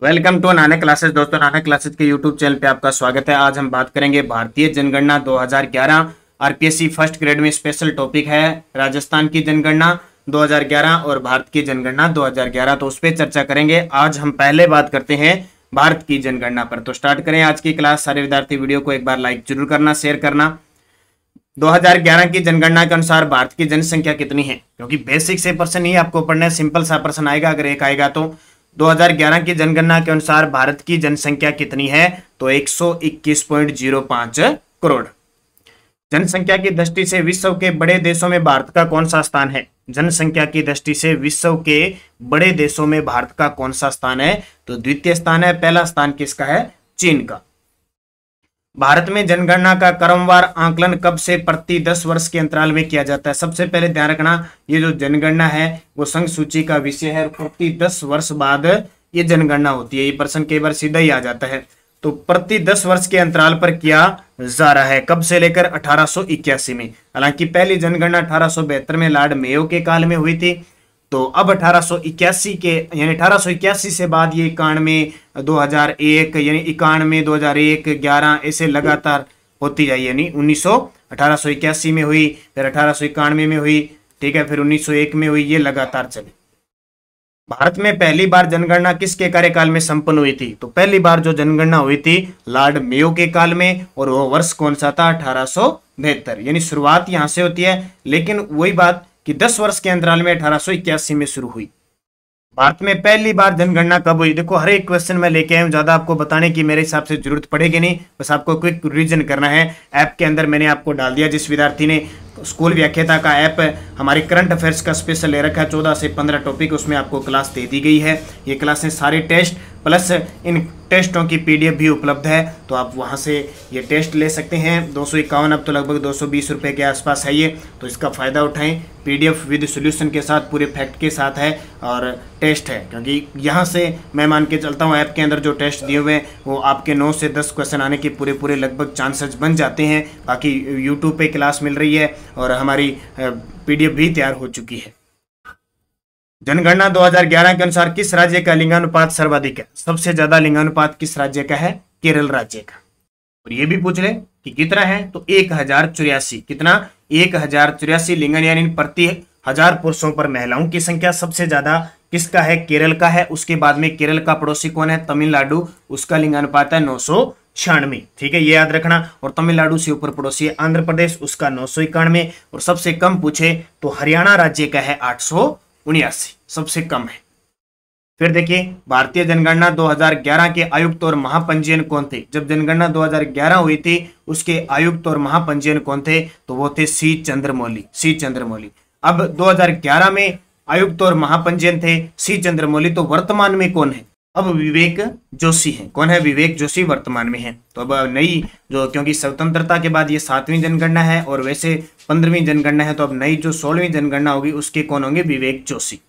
Welcome to Nanak classes. दोस्तों, Nanak classes के YouTube channel पे आपका स्वागत है। आज हम बात करेंगे भारतीय जनगणना 2011। आरपीएससी फर्स्ट ग्रेड में स्पेशल टॉपिक है राजस्थान की जनगणना 2011 और भारत की जनगणना 2011, तो उस पर चर्चा करेंगे। आज हम पहले बात करते हैं भारत की जनगणना पर। तो स्टार्ट करें आज की क्लास। सारे विद्यार्थी वीडियो को एक बार लाइक जरूर करना, शेयर करना। 2011 की जनगणना के अनुसार भारत की जनसंख्या कितनी है, क्योंकि बेसिक से प्रश्न ही आपको पढ़ना है। सिंपल सा प्रश्न आएगा, अगर एक आएगा तो 2011 की जनगणना के अनुसार भारत की जनसंख्या कितनी है, तो 121.05 करोड़। जनसंख्या की दृष्टि से विश्व के बड़े देशों में भारत का कौन सा स्थान है? जनसंख्या की दृष्टि से विश्व के बड़े देशों में भारत का कौन सा स्थान है? तो द्वितीय स्थान है। पहला स्थान किसका है? चीन का। भारत में जनगणना का क्रमवार आंकलन कब से प्रति 10 वर्ष के अंतराल में किया जाता है? सबसे पहले ध्यान रखना, ये जो जनगणना है वो संघ सूची का विषय है। प्रति 10 वर्ष बाद ये जनगणना होती है। ये प्रश्न कई बार सीधा ही आ जाता है। तो प्रति 10 वर्ष के अंतराल पर किया जा रहा है। कब से लेकर 1881 में। हालांकि पहली जनगणना 1872 में लॉर्ड मेयो के काल में हुई थी। तो अब 1881 के यानी 1881 से बाद ये 91, 2001 यानी 91, 2001, 11 ऐसे लगातार होती जाए। यानी 1881 में हुई, फिर 1891 में हुई, ठीक है, फिर 1901 में हुई, ये लगातार चले। भारत में पहली बार जनगणना किसके कार्यकाल में संपन्न हुई थी? तो पहली बार जो जनगणना हुई थी लॉर्ड मेयो के काल में, और वो वर्ष कौन सा था? 1872। यानी शुरुआत यहां से होती है, लेकिन वही बात कि 10 वर्ष के अंतराल में 1881 में शुरू हुई। भारत में पहली बार जनगणना कब हुई? देखो, हर एक क्वेश्चन में लेके आया हूं, ज्यादा आपको बताने की मेरे हिसाब से जरूरत पड़ेगी नहीं, बस आपको क्विक रिवीजन करना है। ऐप के अंदर मैंने आपको डाल दिया। जिस विद्यार्थी ने स्कूल व्याख्याता का ऐप हमारे करंट अफेयर्स का स्पेशल ले रखा है, 14 से 15 टॉपिक, उसमें आपको क्लास दे दी गई है। ये क्लासें सारे टेस्ट प्लस इन टेस्टों की पीडीएफ भी उपलब्ध है, तो आप वहां से ये टेस्ट ले सकते हैं। 251, अब तो लगभग 220 रुपये के आसपास है ये, तो इसका फ़ायदा उठाएं। पीडीएफ विद सॉल्यूशन के साथ, पूरे फैक्ट के साथ है, और टेस्ट है, क्योंकि यहाँ से मैं मान के चलता हूँ ऐप के अंदर जो टेस्ट दिए हुए हैं वो आपके 9 से 10 क्वेश्चन आने के पूरे लगभग चांसेस बन जाते हैं। बाकी यूट्यूब पे क्लास मिल रही है और हमारी पीडीएफ भी तैयार हो चुकी है। जनगणना 2011 के अनुसार किस राज्य का लिंगानुपात सर्वाधिक है? सबसे ज्यादा लिंगानुपात किस राज्य का है? केरल राज्य का। और ये भी पूछ ले कि कितना है, तो 1084। कितना? 1084 लिंगन, यानी प्रति 1000 पुरुषों पर महिलाओं की संख्या सबसे ज्यादा किसका है? केरल का है। उसके बाद में केरल का पड़ोसी कौन है? तमिलनाडु। उसका लिंगानुपात है 996। ठीक है, ये याद रखना। और तमिलनाडु से ऊपर पड़ोसी है आंध्र प्रदेश, उसका 991। और सबसे कम पूछे तो हरियाणा राज्य का है 879, सबसे कम है। फिर देखिए, भारतीय जनगणना 2011 के आयुक्त और महापंजीयन कौन थे? जब जनगणना 2011 हुई थी उसके आयुक्त और महापंजीयन कौन थे? तो वो थे सी चंद्रमौली। अब 2011 में आयुक्त और महापंजीयन थे सी चंद्रमौली, तो वर्तमान में कौन है? अब विवेक जोशी है। कौन है? विवेक जोशी वर्तमान में है। तो अब नई जो, क्योंकि स्वतंत्रता के बाद ये 7वीं जनगणना है और वैसे 15वीं जनगणना है, तो अब नई जो 16वीं जनगणना होगी उसके कौन होंगे? विवेक जोशी।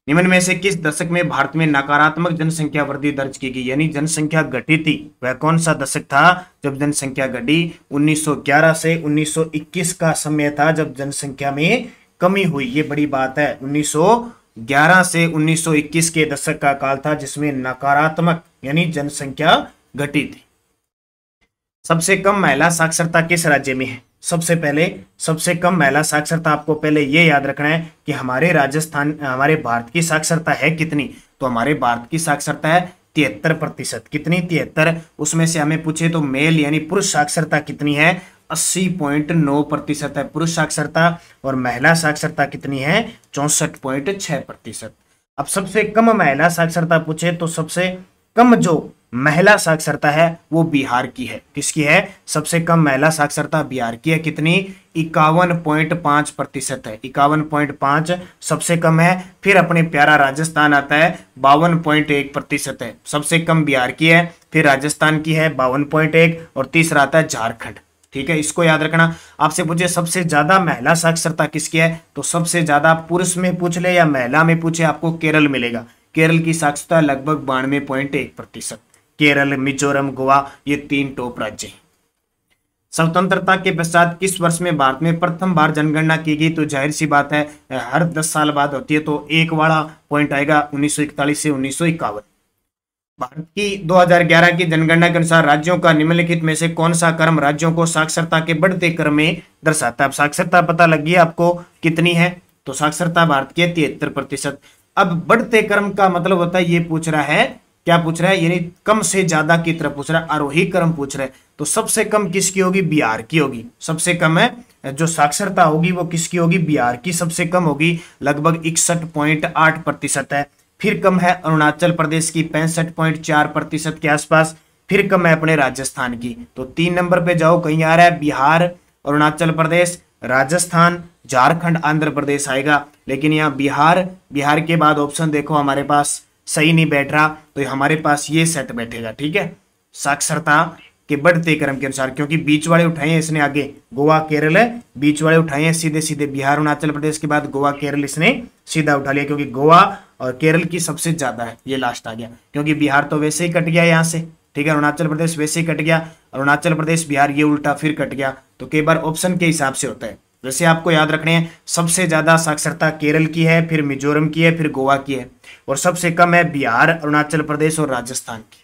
निम्न में से किस दशक में भारत में नकारात्मक जनसंख्या वृद्धि दर्ज की गई, यानी जनसंख्या घटी थी? वह कौन सा दशक था जब जनसंख्या घटी? 1911 से 1921 का समय था जब जनसंख्या में कमी हुई। ये बड़ी बात है। 1911 से 1921 के दशक का काल था जिसमें नकारात्मक यानी जनसंख्या घटी थी। सबसे कम महिला साक्षरता किस राज्य में है? सबसे पहले सबसे कम महिला साक्षरता, आपको पहले ये याद रखना है कि हमारे भारत की साक्षरता है कितनी? तो हमारे भारत की साक्षरता है 73%। कितनी? 73। उसमें से हमें पूछे तो मेल यानी पुरुष साक्षरता कितनी है? 80.9% है पुरुष साक्षरता। और महिला साक्षरता कितनी है? 64.6%। अब सबसे कम महिला साक्षरता पूछे तो सबसे कम जो महिला साक्षरता है वो बिहार की है। किसकी है? सबसे कम महिला साक्षरता बिहार की है। कितनी? 51.5% है। 51.5 सबसे कम है। फिर अपने प्यारा राजस्थान आता है, 52.1% है, सबसे कम बिहार की है। फिर राजस्थान की है 52.1, और तीसरा आता है झारखंड। ठीक है, इसको याद रखना। आपसे पूछे सबसे ज्यादा महिला साक्षरता किसकी है, तो सबसे ज्यादा पुरुष में पूछ ले या महिला में पूछे आपको केरल मिलेगा। केरल की साक्षरता लगभग 92.1%। केरल, मिजोरम, गोवा ये 3 टॉप राज्य हैं। स्वतंत्रता के पश्चात किस वर्ष में भारत में प्रथम बार जनगणना की गई? तो जाहिर सी बात है हर 10 साल बाद होती है, तो एक वाला पॉइंट आएगा 1941 से 1951। भारत की 2011 की जनगणना के अनुसार राज्यों का निम्नलिखित में से कौन सा क्रम राज्यों को साक्षरता के बढ़ते क्रम में दर्शाता है। अब साक्षरता पता लगी आपको कितनी है, तो साक्षरता भारत की 73%। अब बढ़ते क्रम का मतलब होता है, ये पूछ रहा है, क्या पूछ रहा है, यानी कम से ज्यादा की तरफ पूछ रहा है, आरोही क्रम पूछ रहा है। तो सबसे कम किसकी होगी, बिहार की होगी। सबसे कम है जो साक्षरता होगी वो किसकी होगी, बिहार की सबसे कम होगी, लगभग 61.8% है। फिर कम है अरुणाचल प्रदेश की 65.4% के आसपास। फिर कम है अपने राजस्थान की। तो 3 नंबर पे जाओ, कहीं आ रहा है बिहार, अरुणाचल प्रदेश, राजस्थान, झारखंड, आंध्र प्रदेश आएगा। लेकिन यहाँ बिहार के बाद ऑप्शन देखो हमारे पास सही नहीं बैठ रहा, तो हमारे पास ये सेट बैठेगा। ठीक है, साक्षरता के बढ़ते क्रम के अनुसार, क्योंकि बीच वाले उठाए हैं इसने आगे, गोवा केरल है, बीच वाले उठाए हैं सीधे सीधे बिहार अरुणाचल प्रदेश के बाद गोवा केरल इसने सीधा उठा लिया, क्योंकि गोवा और केरल की सबसे ज्यादा है, ये लास्ट आ गया। क्योंकि बिहार तो वैसे ही कट गया यहाँ से, ठीक है, अरुणाचल प्रदेश वैसे ही कट गया, अरुणाचल प्रदेश बिहार ये उल्टा फिर कट गया। तो कई बार ऑप्शन के हिसाब से होता है। वैसे आपको याद रखने हैं, सबसे ज्यादा साक्षरता केरल की है, फिर मिजोरम की है, फिर गोवा की है, और सबसे कम है बिहार, अरुणाचल प्रदेश और राजस्थान की।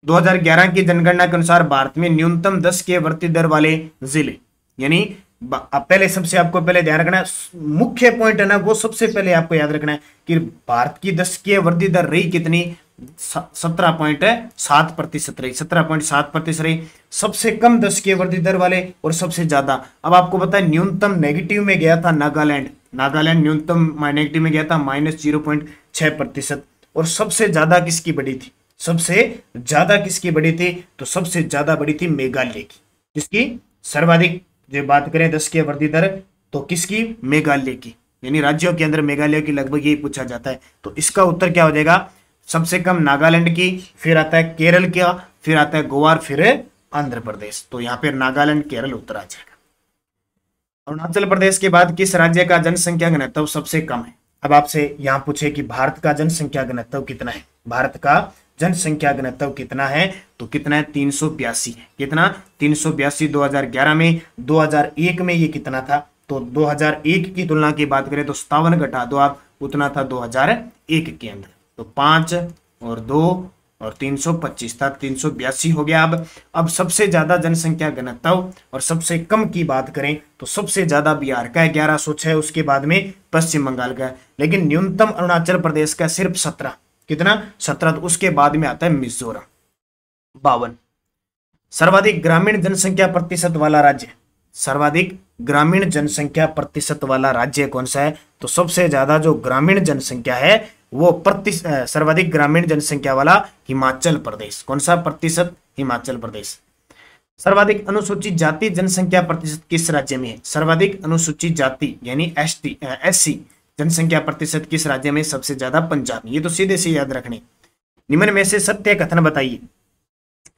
2011 की जनगणना के अनुसार भारत में न्यूनतम 10 के वृद्धि दर वाले जिले, यानी पहले सबसे आपको पहले ध्यान रखना है, मुख्य पॉइंट है ना वो सबसे पहले आपको याद रखना है कि भारत की 10 की वृद्धि दर रही कितनी, 17.7% रही, 17.7% रही। सबसे कम 10 की वृद्धि दर वाले और सबसे ज्यादा, अब आपको पता है न्यूनतम नेगेटिव में गया था नागालैंड न्यूनतम नेगेटिव में गया था -0.6%। और सबसे ज्यादा किसकी बढ़ी थी, सबसे ज्यादा किसकी बढ़ी थी, तो सबसे ज्यादा बढ़ी थी मेघालय की। किसकी सर्वाधिक, जो बात करें 10 की वृद्धि दर, तो किसकी, मेघालय की, यानी राज्यों के अंदर मेघालय की लगभग यही पूछा जाता है। तो इसका उत्तर क्या हो जाएगा, सबसे कम नागालैंड की, फिर आता है केरल का, फिर आता है गोवा, फिर आंध्र प्रदेश। तो यहाँ पर नागालैंड केरल उत्तर आ जाएगा। अरुणाचल प्रदेश के बाद किस राज्य का जनसंख्या घनत्व सबसे कम है। अब आपसे यहाँ पूछे कि भारत का जनसंख्या घनत्व कितना है, भारत का जनसंख्या घनत्व कितना है, तो कितना है, 382 है। कितना, 382 2011 में। 2001 में ये कितना था, तो 2001 की तुलना की बात करें तो 57 घटा दो आप, उतना था 2001 के अंदर। तो 5 और 2 और 325 था, 382 हो गया। अब सबसे ज्यादा जनसंख्या घनत्व और सबसे कम की बात करें तो सबसे ज्यादा बिहार का है 1106, उसके बाद में पश्चिम बंगाल का है, लेकिन न्यूनतम अरुणाचल प्रदेश का सिर्फ 17। कितना, 17। तो उसके बाद में आता है मिजोरम 52। सर्वाधिक ग्रामीण जनसंख्या प्रतिशत वाला राज्य, सर्वाधिक ग्रामीण जनसंख्या प्रतिशत वाला राज्य कौन सा है, तो सबसे ज्यादा जो ग्रामीण जनसंख्या है वो सर्वाधिक ग्रामीण जनसंख्या वाला हिमाचल प्रदेश। कौन सा प्रतिशत, हिमाचल प्रदेश। सर्वाधिक अनुसूचित जाति जनसंख्या प्रतिशत किस राज्य में है, सर्वाधिक अनुसूचित जाति यानी SC जनसंख्या प्रतिशत किस राज्य में, सबसे ज्यादा पंजाब में। ये तो सीधे से याद रखने। निम्न में से सत्य कथन बताइए।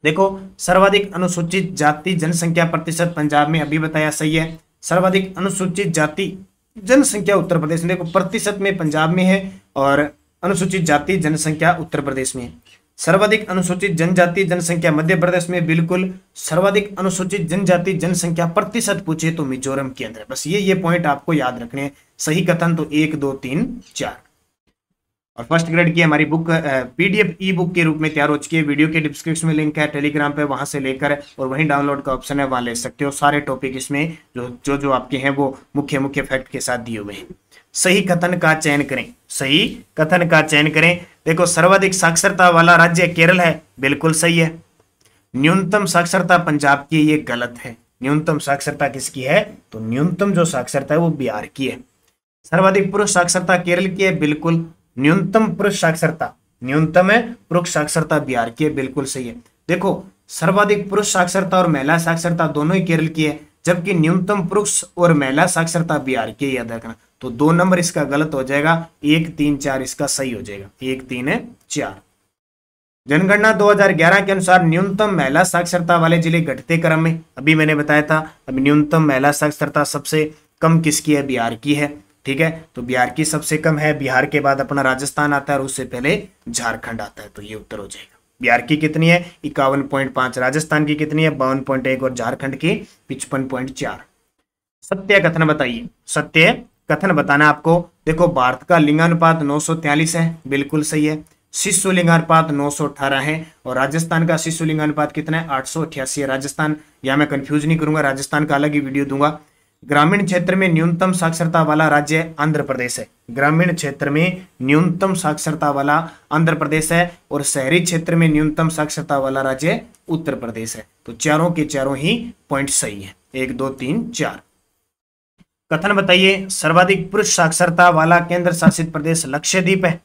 देखो, सर्वाधिक अनुसूचित जाति जनसंख्या प्रतिशत पंजाब में, अभी बताया सही है। सर्वाधिक अनुसूचित जाति जनसंख्या उत्तर प्रदेश में, देखो प्रतिशत में पंजाब में है और अनुसूचित जाति जनसंख्या उत्तर प्रदेश में है। सर्वाधिक अनुसूचित जनजाति जनसंख्या मध्य प्रदेश में, बिल्कुल। सर्वाधिक अनुसूचित जनजाति जनसंख्या प्रतिशत पूछे तो मिजोरम के अंदर। बस ये पॉइंट आपको याद रखने हैं। सही कथन तो 1 2 3 4। और फर्स्ट ग्रेड की हमारी बुक PDF ई बुक के रूप में तैयार हो चुकी है। वीडियो के डिस्क्रिप्शन में लिंक है, टेलीग्राम पे, वहां से लेकर और वहीं डाउनलोड का ऑप्शन है, वहां ले सकते हो। सारे टॉपिक इसमें जो आपके हैं वो मुख्य फैक्ट के साथ दिए हुए हैं। सही कथन का चयन करें, सही कथन का चयन करें। देखो, सर्वाधिक साक्षरता वाला राज्य केरल है, बिल्कुल सही है। न्यूनतम साक्षरता पंजाब की, ये गलत है। न्यूनतम साक्षरता किसकी है, तो न्यूनतम जो साक्षरता है वो बिहार की है। सर्वाधिक पुरुष साक्षरता केरल की है, बिल्कुल। न्यूनतम पुरुष साक्षरता, न्यूनतम है पुरुष साक्षरता बिहार की है, बिल्कुल सही है। देखो, सर्वाधिक पुरुष साक्षरता और महिला साक्षरता दोनों ही केरल की है, जबकि न्यूनतम पुरुष और महिला साक्षरता बिहार की, याद रखना। तो 2 नंबर इसका गलत हो जाएगा, 1 3 4 इसका सही हो जाएगा, 1 3 4। जनगणना 2011 के अनुसार न्यूनतम महिला साक्षरता वाले जिले घटते क्रम में, अभी मैंने बताया था। अब न्यूनतम महिला साक्षरता सबसे कम किसकी है, बिहार की है, ठीक है। तो बिहार की सबसे कम है, बिहार के बाद अपना राजस्थान आता है और उससे पहले झारखंड आता है। तो ये उत्तर हो जाएगा। बिहार की कितनी है, 51.5, राजस्थान की कितनी है, 52.1 और झारखंड की 55.4। सत्य कथन बताइए, सत्य कथन बताना आपको। देखो, भारत का लिंगानुपात 943 है, बिल्कुल सही है। शिशु लिंगानुपात 918 है और राजस्थान का शिशु लिंगानुपात कितना है 888 है। राजस्थान, यहाँ मैं कंफ्यूज नहीं करूंगा, राजस्थान का अलग ही वीडियो दूंगा। ग्रामीण क्षेत्र में न्यूनतम साक्षरता वाला राज्य आंध्र प्रदेश है। ग्रामीण क्षेत्र में न्यूनतम साक्षरता वाला आंध्र प्रदेश है और शहरी क्षेत्र में न्यूनतम साक्षरता वाला राज्य उत्तर प्रदेश है। तो चारों के चारों ही पॉइंट सही है, 1 2 3 4। कथन बताइए, सर्वाधिक पुरुष साक्षरता वाला केंद्र शासित प्रदेश लक्षद्वीप है।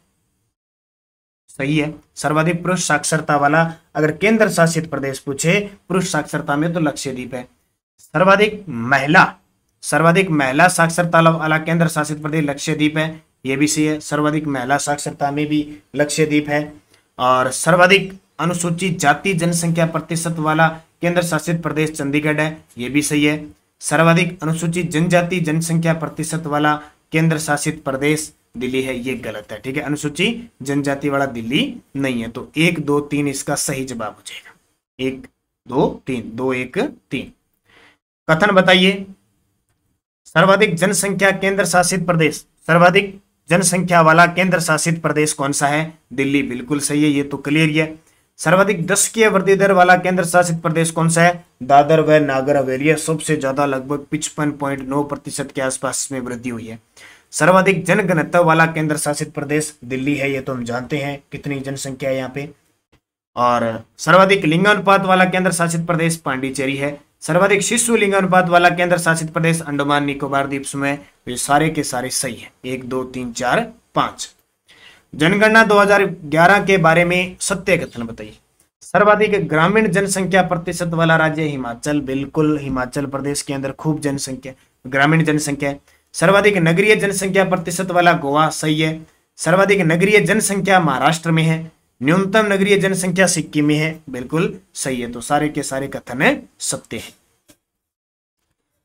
सही है, सर्वाधिक पुरुष साक्षरता वाला अगर केंद्र शासित प्रदेश पूछे पुरुष साक्षरता में तो लक्षद्वीप है। सर्वाधिक महिला साक्षरता वाला केंद्र शासित प्रदेश लक्षद्वीप है, ये भी सही है। सर्वाधिक महिला साक्षरता में भी लक्षद्वीप है। और सर्वाधिक अनुसूचित जाति जनसंख्या प्रतिशत वाला केंद्र शासित प्रदेश चंडीगढ़ है, ये भी सही है। सर्वाधिक अनुसूचित जनजाति जनसंख्या प्रतिशत वाला केंद्र शासित प्रदेश दिल्ली है, ये गलत है। ठीक है, अनुसूचित जनजाति वाला दिल्ली नहीं है। तो 1 2 3 इसका सही जवाब हो जाएगा। 1 2 3 2 1 3। कथन बताइए, सर्वाधिक जनसंख्या केंद्र शासित प्रदेश, सर्वाधिक जनसंख्या वाला केंद्र शासित प्रदेश कौन सा है? दिल्ली, बिल्कुल सही है, ये तो क्लियर ही है। सर्वाधिक दशकीय वृद्धि दर वाला केंद्र शासित प्रदेश कौन सा है? दादर व नागर हवेली, सबसे ज्यादा लगभग 55.9% के आसपास में वृद्धि हुई है। सर्वाधिक जनघनत्व वाला केंद्र शासित प्रदेश दिल्ली है, ये तो हम जानते हैं कितनी जनसंख्या है यहाँ पे। और सर्वाधिक लिंगानुपात वाला केंद्र शासित प्रदेश पांडिचेरी है। सर्वाधिक शिशु लिंगानुपात वाला केंद्र शासित प्रदेश अंडमान निकोबार द्वीप समूह। ये सारे के सारे सही है। 1 2 3 4 5। जनगणना 2011 के बारे में सत्य कथन बताइए। सर्वाधिक ग्रामीण जनसंख्या प्रतिशत वाला राज्य हिमाचल, बिल्कुल हिमाचल प्रदेश के अंदर खूब जनसंख्या, ग्रामीण जनसंख्या है। सर्वाधिक नगरीय जनसंख्या प्रतिशत वाला गोवा, सही है। सर्वाधिक नगरीय जनसंख्या महाराष्ट्र में है। न्यूनतम नगरीय जनसंख्या सिक्किम में है, बिल्कुल सही है। तो सारे के सारे कथन सत्य है।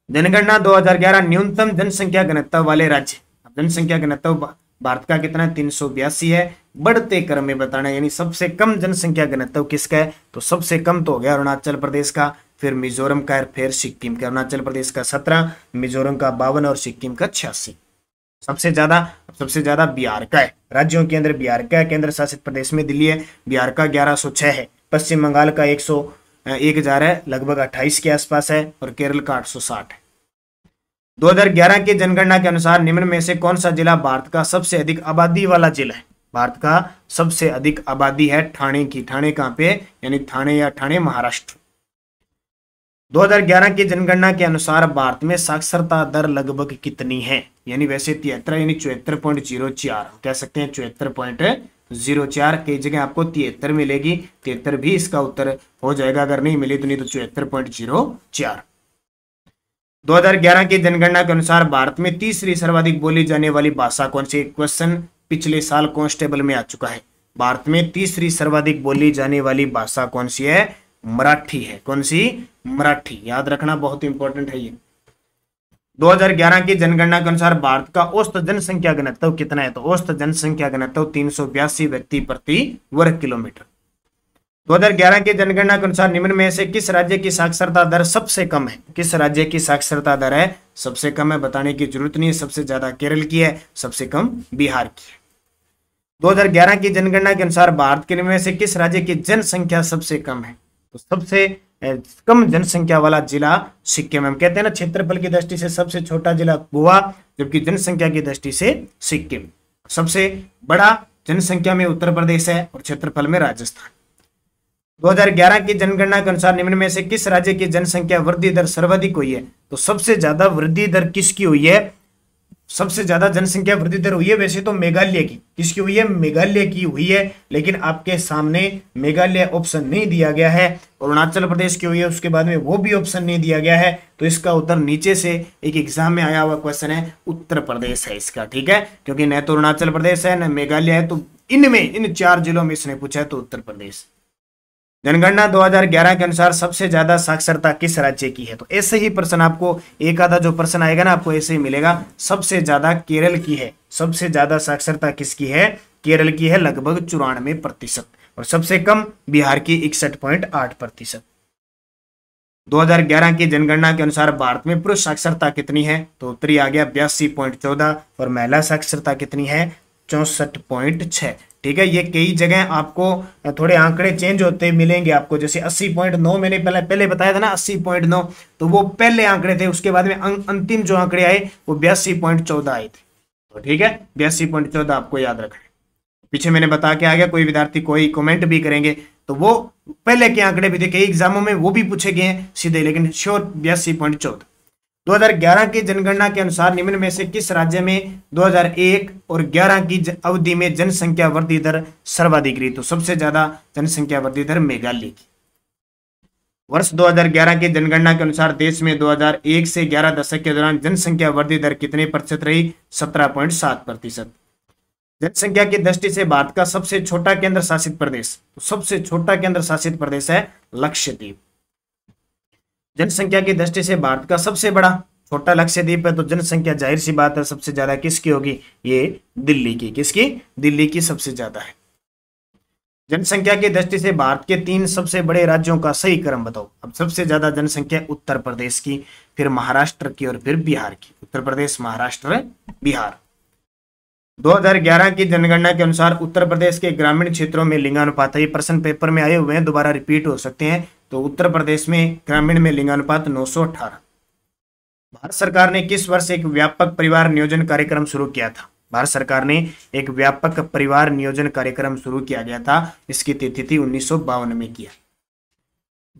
जनगणना 2011 न्यूनतम जनसंख्या घनत्व वाले राज्य। जनसंख्या घनत्व भारत का कितना है? 382 है। बढ़ते क्रम में बताना, यानी सबसे कम जनसंख्या घनत्व किसका है? तो सबसे कम तो हो गया अरुणाचल प्रदेश का, फिर मिजोरम का, फिर सिक्किम का। अरुणाचल प्रदेश का 17, मिजोरम का 52 और सिक्किम का 86। सबसे ज्यादा बिहार का है। राज्यों के अंदर बिहार का है, केंद्र शासित प्रदेश में दिल्ली है, बिहार का 1106 है। पश्चिम बंगाल का 1,000 है, लगभग 28 के आसपास है। और केरल का 860 है। 2011 की जनगणना के अनुसार निम्न में से कौन सा जिला भारत का सबसे अधिक आबादी वाला जिला है? भारत का सबसे अधिक आबादी है ठाणे की। ठाणे कहाँ पे? यानी ठाणे या ठाणे महाराष्ट्र। 2011 की जनगणना के अनुसार भारत में साक्षरता दर लगभग कितनी है? यानी वैसे 73 यानी 74.04 कह सकते हैं, 74.04 की जगह आपको 73 मिलेगी। 73 भी इसका उत्तर हो जाएगा, अगर नहीं मिली तो नहीं तो 74.04। 2011 की जनगणना के अनुसार भारत में तीसरी सर्वाधिक बोली जाने वाली भाषा कौन सी? क्वेश्चन पिछले साल कांस्टेबल में आ चुका है। भारत में तीसरी सर्वाधिक बोली जाने वाली भाषा कौन सी है? मराठी है। कौन सी? मराठी। याद रखना, बहुत इंपॉर्टेंट है ये। 2011 की जनगणना के अनुसार भारत का औसत जनसंख्या घनत्व कितना है? तो औसत जनसंख्या घनत्व 382 व्यक्ति प्रति वर्ग किलोमीटर। 2011 की जनगणना के अनुसार निम्न में से किस राज्य की साक्षरता दर सबसे कम है? किस राज्य की साक्षरता दर है सबसे कम है? बताने की जरूरत नहीं है। सबसे ज्यादा केरल की है, सबसे कम बिहार की है। 2011 की जनगणना के अनुसार भारत के निम्न में से किस राज्य की जनसंख्या सबसे कम है? तो सबसे कम जनसंख्या वाला जिला सिक्किम। हम कहते हैं ना, क्षेत्रफल की दृष्टि से सबसे छोटा जिला गोवा, जबकि जनसंख्या की दृष्टि से सिक्किम। सबसे बड़ा जनसंख्या में उत्तर प्रदेश है और क्षेत्रफल में राजस्थान। 2011 की जनगणना के अनुसार निम्न में से किस राज्य की जनसंख्या वृद्धि दर सर्वाधिक हुई है? तो सबसे ज्यादा वृद्धि दर किसकी हुई है? सबसे ज्यादा जनसंख्या वृद्धि दर हुई है वैसे तो मेघालय की। किसकी हुई है? मेघालय की हुई है, लेकिन आपके सामने मेघालय ऑप्शन नहीं दिया गया है। अरुणाचल प्रदेश की हुई है, उसके बाद में वो भी ऑप्शन नहीं दिया गया है। तो इसका उत्तर नीचे से एक एग्जाम में आया हुआ क्वेश्चन है, उत्तर प्रदेश है इसका। ठीक है, क्योंकि न तो अरुणाचल प्रदेश है न मेघालय है, तो इन 4 जिलों में इसने पूछा है, तो उत्तर प्रदेश। जनगणना 2011 के अनुसार सबसे ज्यादा साक्षरता किस राज्य की है? तो ऐसे ही प्रश्न आपको एक आधा जो प्रश्न आएगा ना, आपको ऐसे ही मिलेगा। सबसे ज्यादा केरल की है। सबसे ज्यादा साक्षरता किसकी है? केरल की है, लगभग 94%। और सबसे कम बिहार की 61.8%। 2011 की जनगणना के अनुसार भारत में पुरुष साक्षरता कितनी है? तो उत्तरी आ गया 82.14। और महिला साक्षरता कितनी है? 64.6। ठीक है, ये कई जगह आपको थोड़े आंकड़े चेंज होते मिलेंगे आपको, जैसे 80.9 मैंने पहले बताया था ना 80.9, तो वो पहले आंकड़े थे, उसके बाद में अंतिम जो आंकड़े आए वो 82.14 आए थे। तो ठीक है, 82.14 आपको याद रखना है। पीछे मैंने बता के आ गया, कोई विद्यार्थी कोई कमेंट भी करेंगे तो वो पहले के आंकड़े भी थे, कई एग्जामों में वो भी पूछे गए हैं सीधे, लेकिन श्योर 82.14। 2011 की जनगणना के अनुसार निम्न में से किस राज्य में 2001 और 11 की अवधि में जनसंख्या वृद्धि दर सर्वाधिक रही? तो सबसे ज्यादा जनसंख्या वृद्धि दर मेघालय की। वर्ष 2011 की जनगणना के अनुसार देश में 2001 से 11 दशक के दौरान जनसंख्या वृद्धि दर कितने प्रतिशत रही? 17.7%। जनसंख्या की दृष्टि से भारत का सबसे छोटा केंद्र शासित प्रदेश, तो सबसे छोटा केंद्र शासित प्रदेश है लक्षद्वीप। जनसंख्या की दृष्टि से भारत का सबसे बड़ा छोटा लक्षद्वीप है, तो जनसंख्या जाहिर सी बात है सबसे ज्यादा किसकी होगी? ये दिल्ली की। किसकी? दिल्ली की सबसे ज्यादा है। जनसंख्या की दृष्टि से भारत के 3 सबसे बड़े राज्यों का सही क्रम बताओ। अब सबसे ज्यादा जनसंख्या उत्तर प्रदेश की, फिर महाराष्ट्र की और फिर बिहार की। उत्तर प्रदेश, महाराष्ट्र, बिहार। 2011 की जनगणना के अनुसार उत्तर प्रदेश के ग्रामीण क्षेत्रों में लिंगानुपात, ये प्रश्न पेपर में आए हुए हैं, दोबारा रिपीट हो सकते हैं। तो उत्तर प्रदेश में ग्रामीण में लिंगानुपात 918। भारत सरकार ने किस वर्ष एक व्यापक परिवार नियोजन कार्यक्रम शुरू किया था? भारत सरकार ने एक व्यापक परिवार नियोजन कार्यक्रम शुरू किया गया था, इसकी तिथि थी 1952 में किया।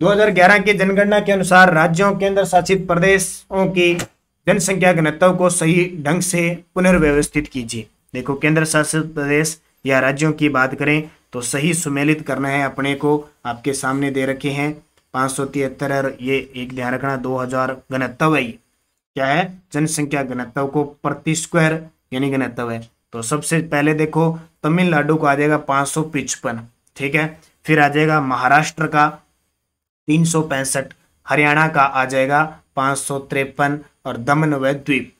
2011 की जनगणना के अनुसार राज्यों केंद्र शासित प्रदेशों की जनसंख्या घनत्व को सही ढंग से पुनर्व्यवस्थित कीजिए। देखो, केंद्र शासित प्रदेश या राज्यों की बात करें तो सही सुमेलित करना है अपने को। आपके सामने दे रखे हैं 573, और ये एक ध्यान रखना 2000 घनत्व है, क्या है? जनसंख्या घनत्व को प्रति स्क्वायर यानी घनत्व है। तो सबसे पहले देखो तमिलनाडु को आ जाएगा 555, ठीक है, फिर आ जाएगा महाराष्ट्र का 365, हरियाणा का आ जाएगा 553 और दमन व द्वीप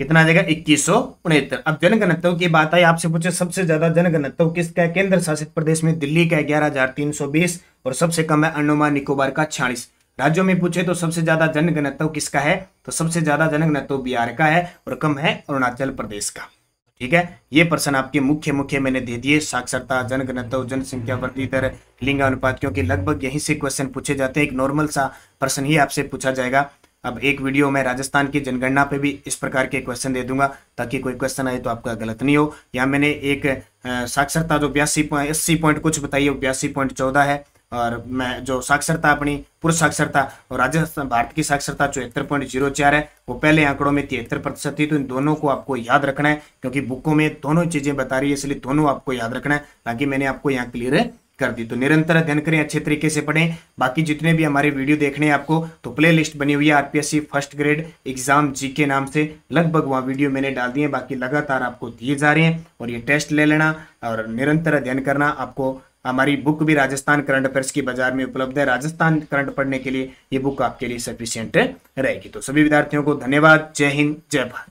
कितना आ जाएगा? 2169। अब जनघनत्व की बात आई, आपसे पूछे सबसे ज्यादा जनघनत्व किसका है? केंद्र शासित प्रदेश में दिल्ली का 11,320 और सबसे कम है अंडमान निकोबार का 46। राज्यों में पूछे तो सबसे ज्यादा जनघनत्व किसका है? तो सबसे ज्यादा जनघनत्व बिहार का है और कम है अरुणाचल प्रदेश का। ठीक है, ये प्रश्न आपके मुख्य मैंने दे दिए, साक्षरता, जनघनत्व, जनसंख्या वृद्धि दर, लिंगानुपात, क्योंकि लगभग यहीं से क्वेश्चन पूछे जाते हैं। एक नॉर्मल सा प्रश्न ही आपसे पूछा जाएगा। अब एक वीडियो में राजस्थान की जनगणना पे भी इस प्रकार के क्वेश्चन दे दूंगा, ताकि कोई क्वेश्चन आए तो आपका गलत नहीं हो। यहाँ मैंने एक साक्षरता जो 80 पॉइंट कुछ बताइए, 82.14 है, और मैं जो साक्षरता अपनी पुरुष साक्षरता और राजस्थान भारत की साक्षरता 74.04 है, वो पहले आंकड़ों में 73% थी। तो इन दोनों को आपको याद रखना है, क्योंकि बुकों में दोनों चीजें बता रही है, इसलिए दोनों आपको याद रखना है, ताकि मैंने आपको यहाँ क्लियर कर दी। तो निरंतर अध्ययन करें, अच्छे तरीके से पढ़ें। बाकी जितने भी हमारे वीडियो देखने हैं आपको, तो प्ले लिस्ट बनी हुई है आरपीएससी फर्स्ट ग्रेड एग्जाम जी के नाम से, लगभग वहाँ वीडियो मैंने डाल दिए, बाकी लगातार आपको दिए जा रहे हैं। और ये टेस्ट ले लेना और निरंतर अध्ययन करना। आपको हमारी बुक भी राजस्थान करंट अफेयर्स की बाजार में उपलब्ध है। राजस्थान करंट पढ़ने के लिए ये बुक आपके लिए सफिशियंट रहेगी। तो सभी विद्यार्थियों को धन्यवाद। जय हिंद, जय भारत।